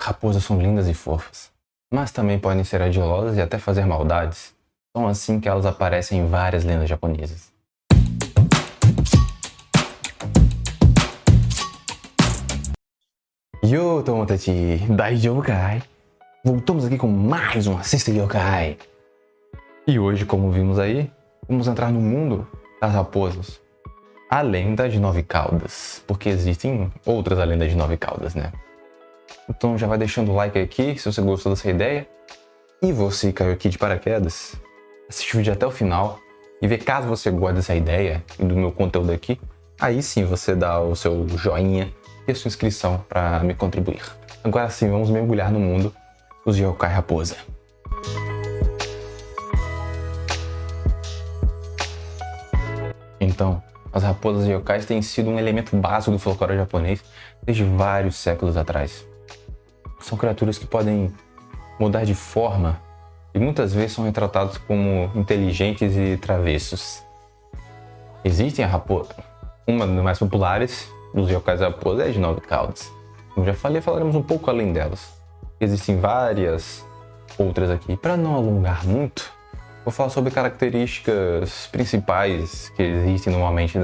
Raposas são lindas e fofas, mas também podem ser ardilosas e até fazer maldades. São assim que elas aparecem em várias lendas japonesas. Yo, Tomodachi! Daijoubu kai? Voltamos aqui com mais uma Sister Yokai! E hoje, como vimos aí, vamos entrar no mundo das raposas. A lenda de Nove Caudas, porque existem outras lendas de Nove Caudas, né? Então já vai deixando o like aqui se você gostou dessa ideia. E você caiu aqui de paraquedas, assiste o vídeo até o final e vê caso você goste dessa ideia e do meu conteúdo aqui, aí sim você dá o seu joinha e a sua inscrição para me contribuir. Agora sim, vamos mergulhar no mundo dos Yokai Raposa. Então, as raposas yokais têm sido um elemento básico do folclore japonês desde vários séculos atrás. São criaturas que podem mudar de forma e muitas vezes são retratados como inteligentes e travessos. Existem a raposa, uma das mais populares dos yokais raposa é a de Nove Caudas. Como já falei, falaremos um pouco além delas. Existem várias outras aqui. Para não alongar muito, vou falar sobre características principais que existem normalmente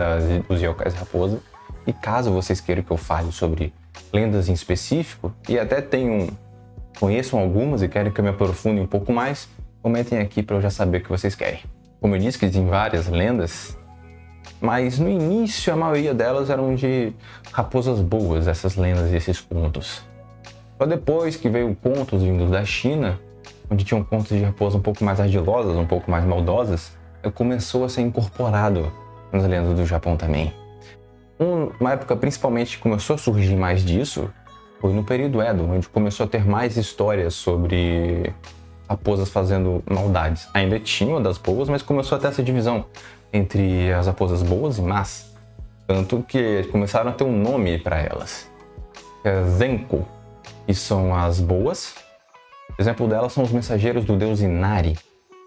dos yokais raposa. E caso vocês queiram que eu fale sobre lendas em específico, e até conheçam algumas e querem que eu me aprofunde um pouco mais, comentem aqui para eu já saber o que vocês querem. Como eu disse que existem várias lendas, mas no início a maioria delas eram de raposas boas, essas lendas e esses contos. Só depois que veio contos vindos da China, onde tinham contos de raposas um pouco mais ardilosas, um pouco mais maldosas, começou a ser incorporado nas lendas do Japão também. Uma época principalmente que começou a surgir mais disso foi no período Edo, onde começou a ter mais histórias sobre raposas fazendo maldades. Ainda tinha das boas, mas começou a ter essa divisão entre as raposas boas e más. Tanto que começaram a ter um nome para elas. Zenko, que são as boas. O exemplo delas são os mensageiros do deus Inari.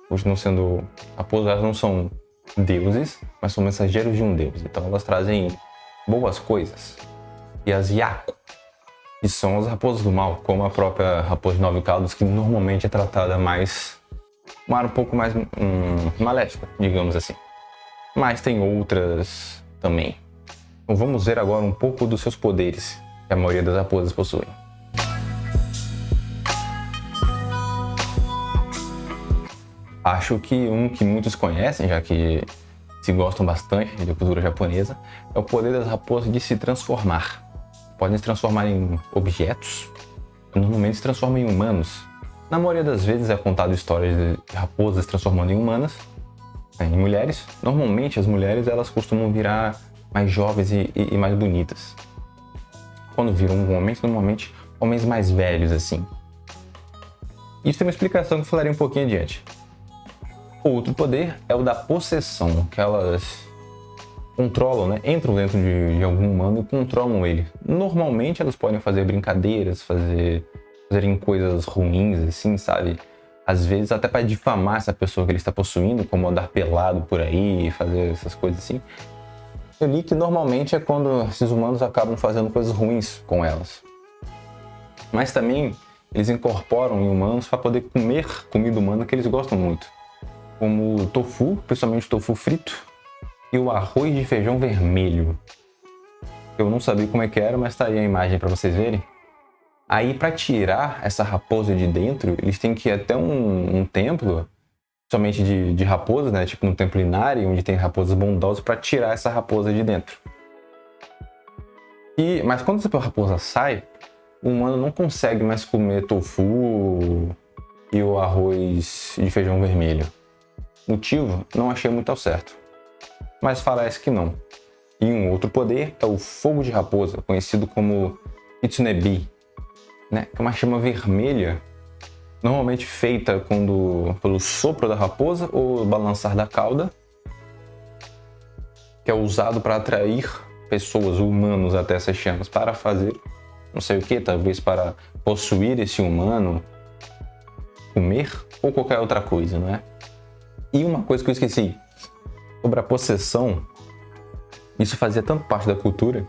Hoje não sendo raposas, elas não são deuses, mas são mensageiros de um deus. Então elas trazem boas coisas. E as Yako, que são as raposas do mal, como a própria raposa de Nove Caudas, que normalmente é tratada mais um pouco mais maléfica, digamos assim. Mas tem outras também. Então vamos ver agora um pouco dos seus poderes, que a maioria das raposas possuem. Acho que um que muitos conhecem, já que se gostam bastante da cultura japonesa, é o poder das raposas de se transformar. Podem se transformar em objetos, normalmente se transformam em humanos. Na maioria das vezes é contado histórias de raposas se transformando em humanas, em mulheres. Normalmente as mulheres elas costumam virar mais jovens e mais bonitas. Quando viram homens, normalmente homens mais velhos assim. Isso tem uma explicação que eu falarei um pouquinho adiante. Outro poder é o da possessão, que elas controlam, né? Entram dentro de algum humano e controlam ele. Normalmente elas podem fazer brincadeiras, fazerem coisas ruins, assim, sabe? Às vezes até para difamar essa pessoa que ele está possuindo, como andar pelado por aí, fazer essas coisas assim. Eu li que normalmente é quando esses humanos acabam fazendo coisas ruins com elas. Mas também eles incorporam em humanos para poder comer comida humana que eles gostam muito. Como o tofu, principalmente o tofu frito, e o arroz de feijão vermelho. Eu não sabia como é que era, mas tá aí a imagem para vocês verem. Aí para tirar essa raposa de dentro, eles têm que ir até um templo, somente de raposas, né? Tipo um templo Inari, onde tem raposas bondosas, para tirar essa raposa de dentro. Mas quando essa raposa sai, o humano não consegue mais comer tofu e o arroz de feijão vermelho. Motivo, não achei muito ao certo, mas parece que não. E um outro poder é o fogo de raposa, conhecido como Itsunebi, né? Que é uma chama vermelha, normalmente feita pelo sopro da raposa ou balançar da cauda, que é usado para atrair pessoas, humanos, até essas chamas, para fazer não sei o que, talvez para possuir esse humano, comer ou qualquer outra coisa, não é? E uma coisa que eu esqueci, sobre a possessão, isso fazia tanto parte da cultura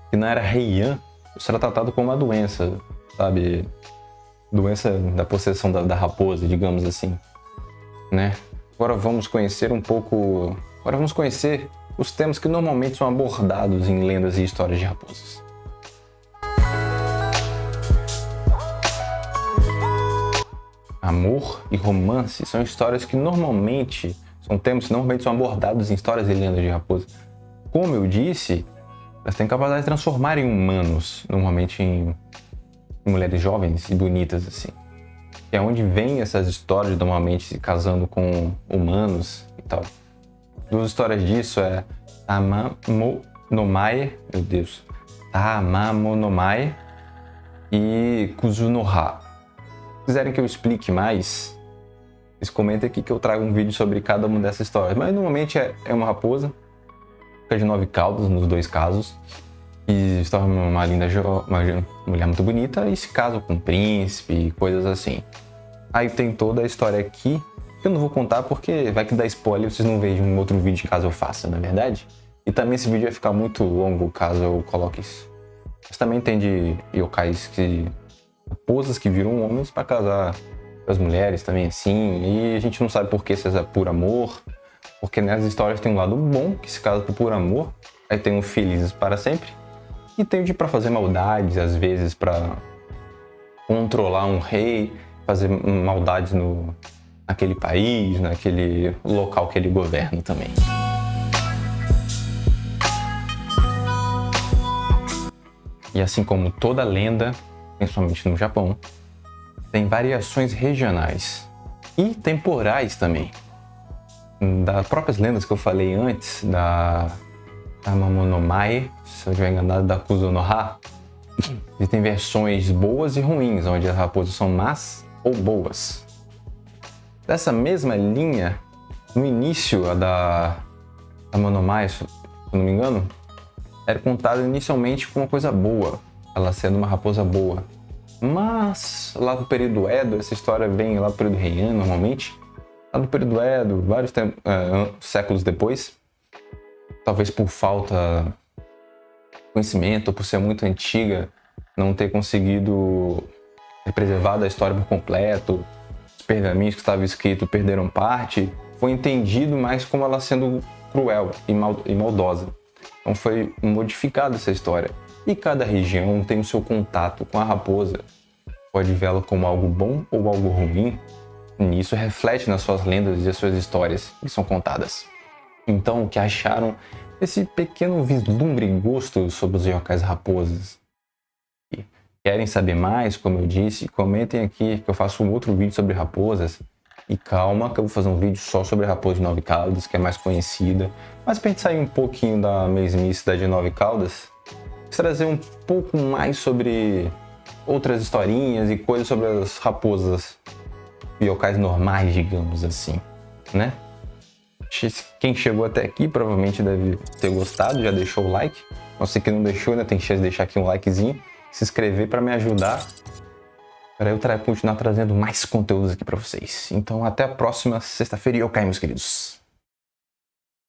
que na era Heian isso era tratado como uma doença, sabe? doença da possessão da raposa, digamos assim, né? Agora vamos conhecer os temas que normalmente são abordados em lendas e histórias de raposas. Amor e romance são histórias que são temas que normalmente são abordados em histórias e lendas de raposa. Como eu disse, elas têm capacidade de transformar em humanos, normalmente em mulheres jovens e bonitas assim. Que é onde vem essas histórias normalmente se casando com humanos e tal. Duas histórias disso é Tamamonomae, meu Deus, Tamamonomae e Kuzunoha. Se quiserem que eu explique mais, vocês comentem aqui que eu trago um vídeo sobre cada uma dessas histórias. Mas normalmente é uma raposa, fica de 9 caudas nos dois casos, e se torna uma mulher muito bonita e se casa com um príncipe, coisas assim. Aí tem toda a história aqui, que eu não vou contar porque vai que dá spoiler e vocês não vejam um outro vídeo caso eu faça, não é verdade? E também esse vídeo vai ficar muito longo caso eu coloque isso. Mas também tem de yokais raposas que viram homens para casar com as mulheres também assim, e a gente não sabe por que se é por amor, porque nessas histórias tem um lado bom, que se casa por puro amor, aí tem um felizes para sempre, e tem o de para fazer maldades, às vezes para controlar um rei, fazer maldades naquele país, naquele local que ele governa também. E assim como toda lenda, principalmente no Japão, tem variações regionais e temporais também. Das próprias lendas que eu falei antes, da Tamamonomae, se eu estiver enganado, da Kuzunoha, existem versões boas e ruins, onde as raposas são más ou boas. Dessa mesma linha, no início, a da Tamamonomae, se eu não me engano, era contada inicialmente como uma coisa boa, ela sendo uma raposa boa. Mas lá no período Edo, essa história vem lá do período Heian normalmente, lá no período Edo, vários séculos depois, talvez por falta de conhecimento, ou por ser muito antiga, não ter conseguido ter preservado a história por completo, os pergaminhos que estavam escritos perderam parte, foi entendido mais como ela sendo cruel e maldosa. Então foi modificada essa história. E cada região tem o seu contato com a raposa. Pode vê-la como algo bom ou algo ruim. E isso reflete nas suas lendas e as suas histórias que são contadas. Então, o que acharam desse pequeno vislumbre e gosto sobre os yokais raposas? E querem saber mais, como eu disse? Comentem aqui que eu faço um outro vídeo sobre raposas. E calma que eu vou fazer um vídeo só sobre a raposa de 9 caudas, que é mais conhecida. Mas para a gente sair um pouquinho da mesmice da de 9 caudas, trazer um pouco mais sobre outras historinhas e coisas sobre as raposas yokais normais, digamos assim, né? Quem chegou até aqui provavelmente deve ter gostado, já deixou o like. Você que não deixou, ainda tem chance de deixar aqui um likezinho, se inscrever para me ajudar, para eu continuar trazendo mais conteúdos aqui para vocês. Então até a próxima sexta-feira e yokai, meus queridos.